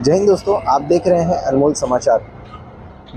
जय हिंद दोस्तों, आप देख रहे हैं अनमोल समाचार।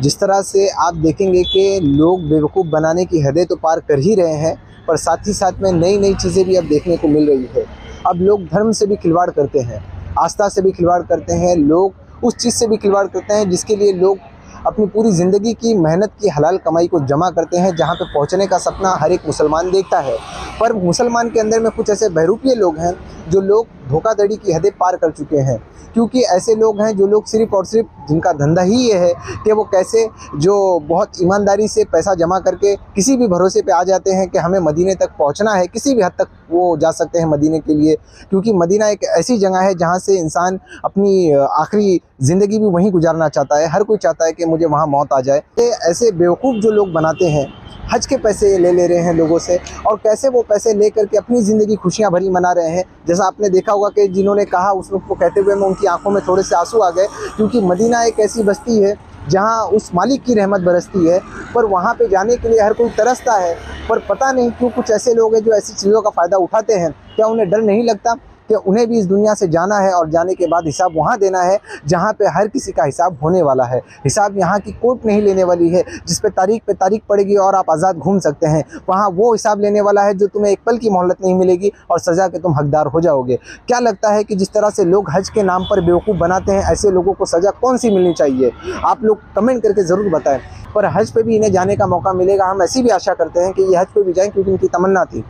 जिस तरह से आप देखेंगे कि लोग बेवकूफ़ बनाने की हदें तो पार कर ही रहे हैं, पर साथ ही साथ में नई नई चीज़ें भी अब देखने को मिल रही है। अब लोग धर्म से भी खिलवाड़ करते हैं, आस्था से भी खिलवाड़ करते हैं, लोग उस चीज़ से भी खिलवाड़ करते हैं जिसके लिए लोग अपनी पूरी ज़िंदगी की मेहनत की हलाल कमाई को जमा करते हैं, जहाँ पे पहुँचने का सपना हर एक मुसलमान देखता है। पर मुसलमान के अंदर में कुछ ऐसे बहरूपिये लोग हैं जो लोग धोखाधड़ी की हदें पार कर चुके हैं, क्योंकि ऐसे लोग हैं जो लोग सिर्फ़ और सिर्फ जिनका धंधा ही ये है कि वो कैसे जो बहुत ईमानदारी से पैसा जमा करके किसी भी भरोसे पे आ जाते हैं कि हमें मदीने तक पहुंचना है। किसी भी हद तक वो जा सकते हैं मदीने के लिए, क्योंकि मदीना एक ऐसी जगह है जहां से इंसान अपनी आखिरी ज़िंदगी भी वहीं गुजारना चाहता है। हर कोई चाहता है कि मुझे वहाँ मौत आ जाए। ये ऐसे बेवकूफ़ जो लोग बनाते हैं, हज के पैसे ले रहे हैं लोगों से, और कैसे वो पैसे ले करके अपनी ज़िंदगी खुशियां भरी मना रहे हैं। जैसा आपने देखा होगा कि जिन्होंने कहा उस लोग को कहते हुए में उनकी आंखों में थोड़े से आंसू आ गए, क्योंकि मदीना एक ऐसी बस्ती है जहां उस मालिक की रहमत बरसती है, पर वहां पे जाने के लिए हर कोई तरसता है। पर पता नहीं क्यों कुछ ऐसे लोग हैं जो ऐसी चीज़ों का फ़ायदा उठाते हैं। क्या उन्हें डर नहीं लगता कि उन्हें भी इस दुनिया से जाना है और जाने के बाद हिसाब वहाँ देना है जहाँ पे हर किसी का हिसाब होने वाला है। हिसाब यहाँ की कोर्ट नहीं लेने वाली है जिस पे तारीख पड़ेगी और आप आज़ाद घूम सकते हैं। वहाँ वो हिसाब लेने वाला है जो तुम्हें एक पल की मोहलत नहीं मिलेगी और सज़ा के तुम हकदार हो जाओगे। क्या लगता है कि जिस तरह से लोग हज के नाम पर बेवकूफ़ बनाते हैं, ऐसे लोगों को सज़ा कौन सी मिलनी चाहिए? आप लोग कमेंट करके ज़रूर बताएं। पर हज पे भी इन्हें जाने का मौका मिलेगा, हम ऐसी भी आशा करते हैं कि ये हज पे भी जाएँ, क्योंकि इनकी तमन्ना थी।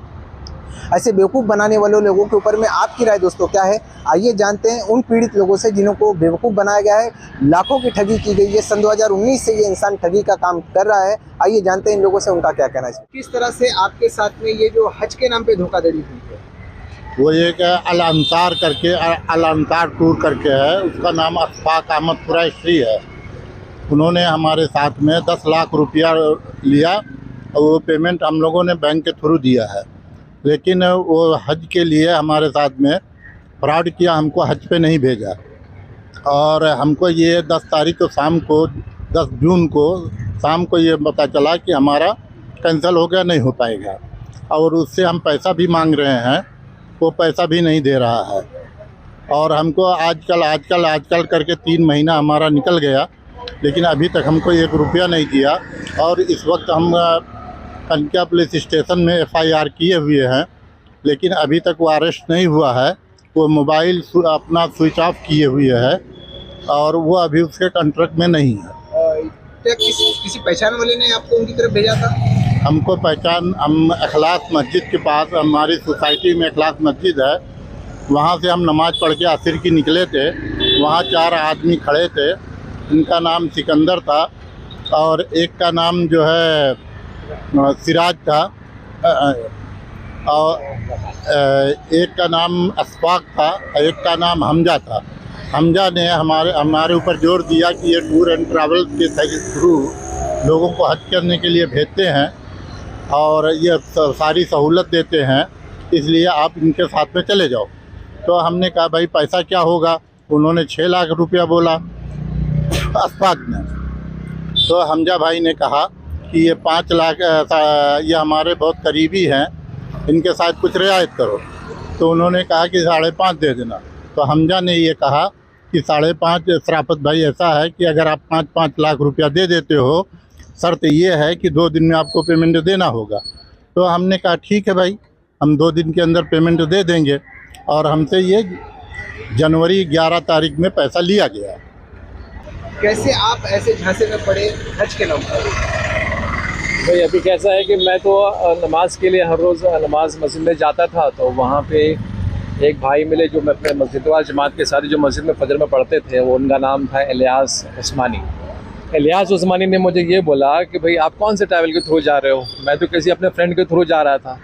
ऐसे बेवकूफ़ बनाने वाले लोगों के ऊपर में आपकी राय दोस्तों क्या है? आइए जानते हैं उन पीड़ित लोगों से जिन्हों को बेवकूफ़ बनाया गया है, लाखों की ठगी की गई है। सन 2019 से ये इंसान ठगी का काम कर रहा है। आइए जानते हैं इन लोगों से उनका क्या कहना है। किस तरह से आपके साथ में ये जो हज के नाम पे धोखाधड़ी हुई है? वो एक अल अंसार करके अल अंसार टूर करके है, उसका नाम अशफाक अहमद कुरैशी है। उन्होंने हमारे साथ में 10 लाख रुपया लिया और वो पेमेंट हम लोगों ने बैंक के थ्रू दिया है, लेकिन वो हज के लिए हमारे साथ में फ्रॉड किया, हमको हज पे नहीं भेजा। और हमको ये 10 तारीख को शाम को 10 जून को शाम को ये पता चला कि हमारा कैंसिल हो गया, नहीं हो पाएगा। और उससे हम पैसा भी मांग रहे हैं, वो पैसा भी नहीं दे रहा है। और हमको आजकल करके 3 महीना हमारा निकल गया, लेकिन अभी तक हमको 1 रुपया नहीं दिया। और इस वक्त हम कनकिया पुलिस स्टेशन में FIR किए हुए हैं, लेकिन अभी तक वो अरेस्ट नहीं हुआ है। वो मोबाइल अपना स्विच ऑफ किए हुए है और वो अभी उसके कॉन्ट्रैक्ट में नहीं है। क्या किसी पहचान वाले ने आपको उनकी तरफ भेजा था? हमको पहचान, हम इखलास मस्जिद के पास, हमारी सोसाइटी में इखलास मस्जिद है, वहाँ से हम नमाज़ पढ़ के असर की निकले थे। वहाँ 4 आदमी खड़े थे, इनका नाम सिकंदर था और एक का नाम जो है सिराज था और एक का नाम अशफाक था, एक का नाम हमजा था। हमजा ने हमारे ऊपर जोर दिया कि ये टूर एंड ट्रैवल के थ्रू लोगों को हज करने के लिए भेजते हैं और ये सारी सहूलत देते हैं, इसलिए आप इनके साथ में चले जाओ। तो हमने कहा भाई पैसा क्या होगा? उन्होंने 6 लाख रुपया बोला अशफाक ने। तो हमजा भाई ने कहा कि ये 5 लाख, ये हमारे बहुत करीबी हैं, इनके साथ कुछ रियायत करो। तो उन्होंने कहा कि 5.5 दे देना। तो हमजा ने ये कहा कि 5.5, शराफत भाई ऐसा है कि अगर आप 5-5 लाख रुपया दे देते हो, शर्त ये है कि 2 दिन में आपको पेमेंट देना होगा। तो हमने कहा ठीक है भाई, हम 2 दिन के अंदर पेमेंट दे देंगे। और हमसे ये जनवरी 11 तारीख में पैसा लिया गया। कैसे आप ऐसे झांसे में पड़े हज के नाम पर? भाई अभी कैसा है कि मैं तो नमाज के लिए हर रोज़ नमाज मस्जिद में जाता था, तो वहाँ पे एक भाई मिले जो मैं अपने मस्जिद वाला जमात के साथ जो मस्जिद में फजर में पढ़ते थे, वो उनका नाम था इलियास उस्मानी। इलियास उस्मानी ने मुझे ये बोला कि भाई आप कौन से ट्रैवल के थ्रू जा रहे हो? मैं तो किसी अपने फ्रेंड के थ्रू जा रहा था।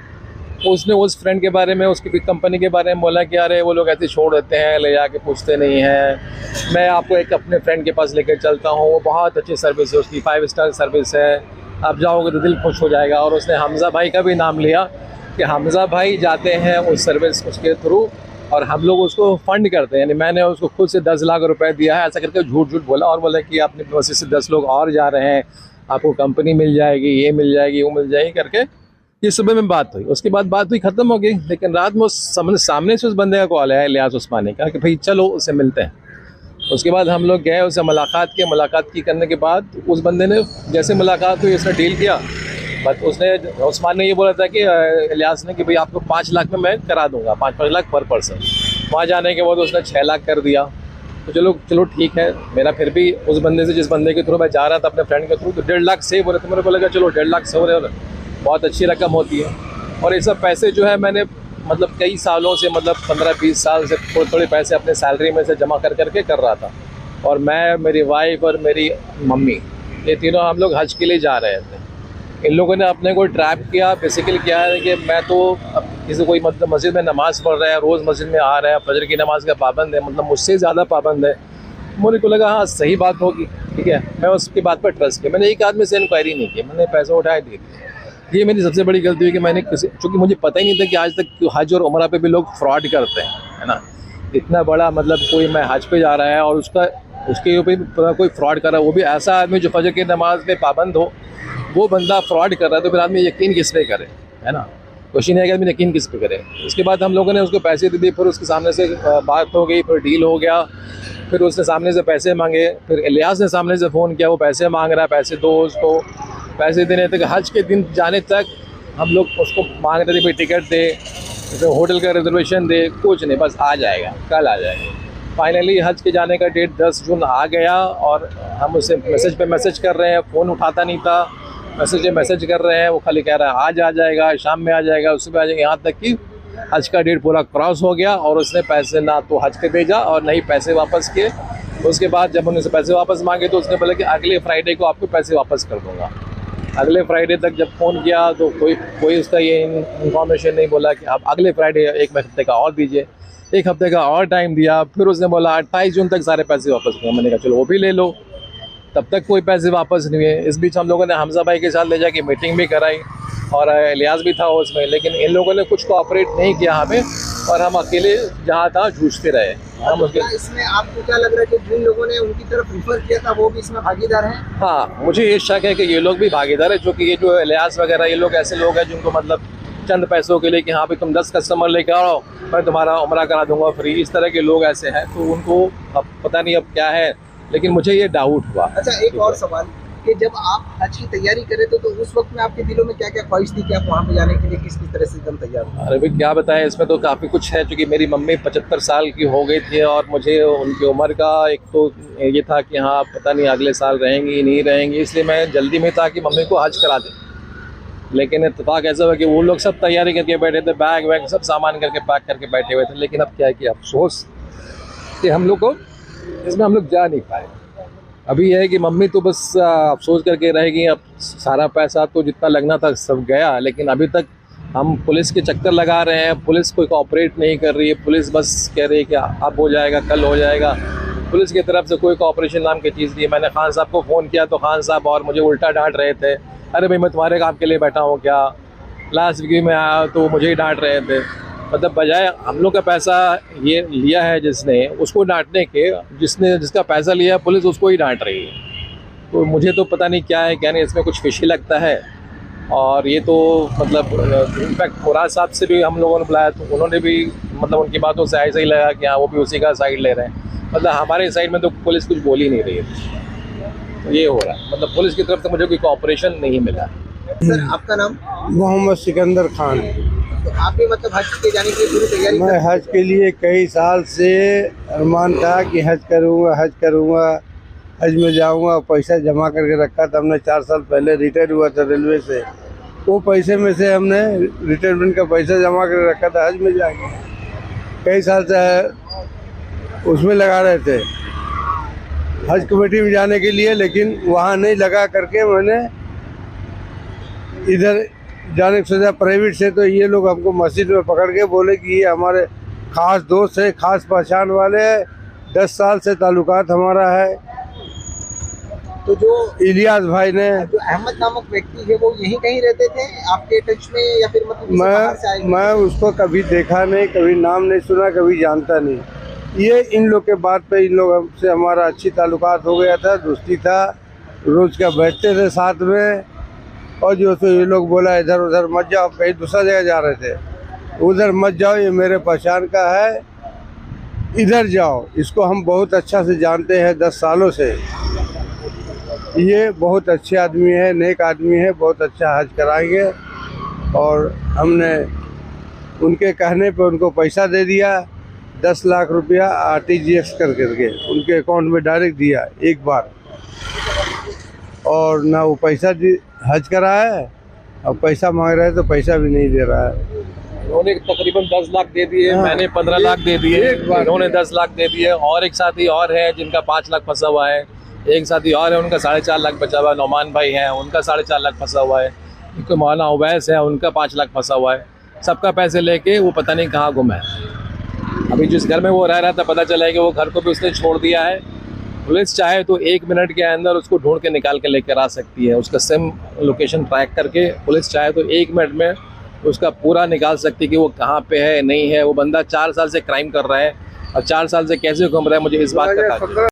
उसने उस फ्रेंड के बारे में, उसकी कंपनी के बारे में बोला कि अरे वो लोग ऐसे छोड़ देते हैं, ले जाके पूछते नहीं हैं, मैं आपको एक अपने फ्रेंड के पास लेकर चलता हूँ, वो बहुत अच्छी सर्विस है उसकी, 5 स्टार सर्विस है, आप जाओगे तो दिल खुश हो जाएगा। और उसने हमज़ा भाई का भी नाम लिया कि हमज़ा भाई जाते हैं उस सर्विस उसके थ्रू और हम लोग उसको फ़ंड करते हैं। यानी मैंने उसको खुद से 10 लाख रुपए दिया है, ऐसा करके झूठ बोला और बोला कि अपनी मस्जिद से 10 लोग और जा रहे हैं, आपको कंपनी मिल जाएगी, ये मिल जाएगी, वो मिल जाएगी करके। ये सुबह में बात हुई, उसके बाद बात हुई, ख़त्म हो गई। लेकिन रात में उस सामने से उस बंदे का कॉल आया इलियास उस्मानी का कि भाई चलो उससे मिलते हैं। उसके बाद हम लोग गए, उससे मुलाकात की करने के बाद उस बंदे ने जैसे मुलाकात हुई उसने डील किया। बट उसने उस्मान ने ये बोला था कि इलियास ने कि भाई आपको 5 लाख में मैं करा दूंगा, 5-5 लाख पर पर्सन। वहाँ जाने के बाद उसने 6 लाख कर दिया। तो चलो ठीक है। मेरा फिर भी उस बंदे से, जिस बंदे के थ्रू मैं जा रहा था अपने फ्रेंड के थ्रू, तो 1.5 लाख सेव हो रहे थे। मेरे को लगा चलो 1.5 लाख सेव हो रहे, बहुत अच्छी रकम होती है। और ये सब पैसे जो है मैंने मतलब कई सालों से, मतलब 15-20 साल से थोड़े पैसे अपने सैलरी में से जमा करके कर रहा था। और मैं, मेरी वाइफ और मेरी मम्मी, ये तीनों हम लोग हज के लिए जा रहे थे। इन लोगों ने अपने को ट्रैप किया। बेसिकली क्या है कि मैं तो अब किसी कोई मतलब मस्जिद में नमाज़ पढ़ रहा है, रोज़ मस्जिद में आ रहा है, फजर की नमाज़ का पाबंद है, मतलब मुझसे ज़्यादा पाबंद है। मुझे को लगा हाँ सही बात होगी, ठीक है। मैं उसकी बात पर ट्रस्ट किया। मैंने एक आदमी से इंक्वायरी नहीं की, मैंने पैसे उठाए दे दिए। ये मेरी सबसे बड़ी गलती हुई कि मैंने चूँकि मुझे पता ही नहीं था कि आज तक हज और उम्रा पे भी लोग फ्रॉड करते हैं, है ना। इतना बड़ा मतलब कोई मैं हज पे जा रहा है और उसके ऊपर कोई फ्रॉड कर रहा है, वो भी ऐसा आदमी जो फजर की नमाज में पाबंद हो, वो बंदा फ्रॉड कर रहा है। तो फिर आदमी यकीन किस पे करे, है ना। क्वेश्चन है कि आदमी यकीन किस पे करे। उसके बाद हम लोगों ने उसको पैसे दे दिए। फिर उसके सामने से बात हो गई, फिर डील हो गया। फिर उसने सामने से पैसे मांगे। फिर इलियास ने सामने से फ़ोन किया, वो पैसे मांग रहा है, पैसे दो उसको। पैसे देने तक, हज के दिन जाने तक हम लोग उसको मांग रहे थे भाई टिकट दे, तो होटल का रिजर्वेशन दे, कुछ नहीं, बस आ जाएगा, कल आ जाएगा। फाइनली हज के जाने का डेट 10 जून आ गया और हम उसे मैसेज पे मैसेज कर रहे हैं, फ़ोन उठाता नहीं था। मैसेज कर रहे हैं, वो खाली कह रहा है आज आ जाएगा, शाम में आ जाएगा, सुबह आ जाएगा। यहाँ तक कि हज का डेट पूरा क्रॉस हो गया और उसने पैसे ना तो हज पे भेजा और ना ही पैसे वापस किए। उसके बाद जब उन्होंने पैसे वापस मांगे तो उसने बोला कि अगले फ्राइडे को आपको पैसे वापस कर दूँगा। अगले फ्राइडे तक जब फ़ोन किया तो कोई उसका ये इन्फॉर्मेशन नहीं बोला कि आप अगले फ्राइडे 1 हफ्ते का और दीजिए। 1 हफ्ते का और टाइम दिया। फिर उसने बोला 28 जून तक सारे पैसे वापस करो। मैंने कहा चलो वो भी ले लो। तब तक कोई पैसे वापस नहीं हुए। इस बीच हम लोगों ने हमजा भाई के साथ ले जाके मीटिंग भी कराई और इलियास भी था उसमें, लेकिन इन लोगों ने कुछ कोऑपरेट नहीं किया हमें और हम अकेले जहाँ तहाँ जूझते रहे। हम उसके इसमें आपको क्या लग रहा है कि जिन लोगों ने उनकी तरफ रिफर किया था वो भी इसमें भागीदार हैं? हाँ, मुझे ये शक है कि ये लोग भी भागीदार है, क्योंकि ये जो इलियास वगैरह ये लोग ऐसे लोग हैं जिनको मतलब चंद पैसों के लिए कि हाँ भाई तुम 10 कस्टमर लेकर आओ, मैं तुम्हारा उम्रा करा दूंगा फ्री, इस तरह के लोग ऐसे हैं। तो उनको अब पता नहीं अब क्या है, लेकिन मुझे ये डाउट हुआ। अच्छा, एक और सवाल कि जब आप हज की तैयारी करे तो उस वक्त में आपके दिलों में क्या क्या ख्वाहिश थी कि आप वहाँ पे जाने के लिए किस तरह से एकदम तैयार हो? अरे भाई क्या बताएं, इसमें तो काफ़ी कुछ है। क्योंकि मेरी मम्मी 75 साल की हो गई थी और मुझे उनकी उम्र का एक तो ये था कि हाँ पता नहीं अगले साल रहेंगी नहीं रहेंगी, इसलिए मैं जल्दी में था कि मम्मी को हज करा दें। लेकिन इत्तेफाक ऐसा हुआ कि वो लोग सब तैयारी करके बैठे थे, बैग वैग सब सामान करके पैक करके बैठे हुए थे। लेकिन अब क्या है कि अफसोस कि हम लोग को इसमें हम लोग जा नहीं पाए। अभी है कि मम्मी तो बस अफसोस करके रहेगी। अब सारा पैसा तो जितना लगना था सब गया, लेकिन अभी तक हम पुलिस के चक्कर लगा रहे हैं, पुलिस कोई कोऑपरेट नहीं कर रही है। पुलिस बस कह रही है कि अब हो जाएगा, कल हो जाएगा। पुलिस की तरफ से कोई कोऑपरेशन नाम की चीज़ नहीं है। मैंने खान साहब को फ़ोन किया तो खान साहब और मुझे उल्टा डांट रहे थे, अरे भाई मैं तुम्हारे काम के लिए बैठा हूँ क्या। लास्ट वीक में आया तो मुझे ही डांट रहे थे। मतलब बजाय हम लोग का पैसा ये लिया है जिसने, उसको डांटने के, जिसका पैसा लिया है पुलिस उसको ही डांट रही है। तो मुझे तो पता नहीं क्या है क्या नहीं, इसमें कुछ फिशी लगता है। और ये तो मतलब इनफैक्ट मुराद साहब से भी हम लोगों ने बुलाया तो उन्होंने भी मतलब उनकी बातों से ऐसा ही लगा कि हाँ वो भी उसी का साइड ले रहे हैं। मतलब हमारे साइड में तो पुलिस कुछ बोल ही नहीं रही है। तो ये हो रहा है, मतलब पुलिस की तरफ से मुझे कोई कोऑपरेशन नहीं मिला। सर आपका नाम? मोहम्मद सिकंदर खान। तो आप भी मतलब हज के जाने की पूरी तैयारी? मैं हज के लिए कई साल से अरमान था कि हज करूँगा, हज में जाऊँगा। पैसा जमा करके रखा था हमने। 4 साल पहले रिटायर हुआ था रेलवे से। वो पैसे में से हमने रिटायरमेंट का पैसा जमा कर रखा था, हज में जाएंगे। कई साल से उसमें लगा रहे थे हज कमेटी में जाने के लिए, लेकिन वहाँ नहीं लगा करके मैंने इधर जाने की सोचा प्राइवेट से। तो ये लोग हमको मस्जिद में पकड़ के बोले कि ये हमारे ख़ास दोस्त है, ख़ास पहचान वाले हैं, 10 साल से ताल्लुकात हमारा है। तो जो इलियास भाई ने, जो अहमद नामक व्यक्ति है वो यहीं कहीं रहते थे आपके टच में या फिर मतलब किसी बाहर से आए? मैं उसको कभी देखा नहीं, कभी नाम नहीं सुना, कभी जानता नहीं। ये इन लोग के बात पे इन लोग से हमारा अच्छी ताल्लुकात हो गया था, दोस्ती था, रोज़ का बैठते थे साथ में। और जो तो ये लोग बोला इधर उधर मत जाओ, कहीं दूसरा जगह जा रहे थे, उधर मत जाओ, ये मेरे पहचान का है, इधर जाओ। इसको हम बहुत अच्छा से जानते हैं 10 सालों से। ये बहुत अच्छे आदमी है, नेक आदमी है, बहुत अच्छा हज कराएंगे। और हमने उनके कहने पे उनको पैसा दे दिया, 10 लाख रुपया RTGS करके उनके अकाउंट में डायरेक्ट दिया एक बार। और ना वो पैसा हज कराया है, और पैसा मांग रहे हैं तो पैसा भी नहीं दे रहा है। उन्होंने तकरीबन 10 लाख दे दिए, मैंने 15 लाख दे दिए, इन्होंने 10 लाख दे दिए। और एक साथी और है जिनका 5 लाख फंसा हुआ है, एक साथी और है उनका 4.5 लाख बचा हुआ है, नौमान भाई हैं उनका 4.5 लाख फंसा हुआ है, एक मौलाना उवैस है उनका 5 लाख फंसा हुआ है। सबका पैसे लेके वो पता नहीं कहाँ गुम है। अभी जिस घर में वो रह रहा था पता चला है कि वो घर को भी उसने छोड़ दिया है। पुलिस चाहे तो 1 मिनट के अंदर उसको ढूंढ के निकाल के लेकर आ सकती है। उसका सिम लोकेशन ट्रैक करके पुलिस चाहे तो 1 मिनट में उसका पूरा निकाल सकती है कि वो कहाँ पे है नहीं है। वो बंदा 4 साल से क्राइम कर रहा है और 4 साल से कैसे घूम रहा है, मुझे इस बात का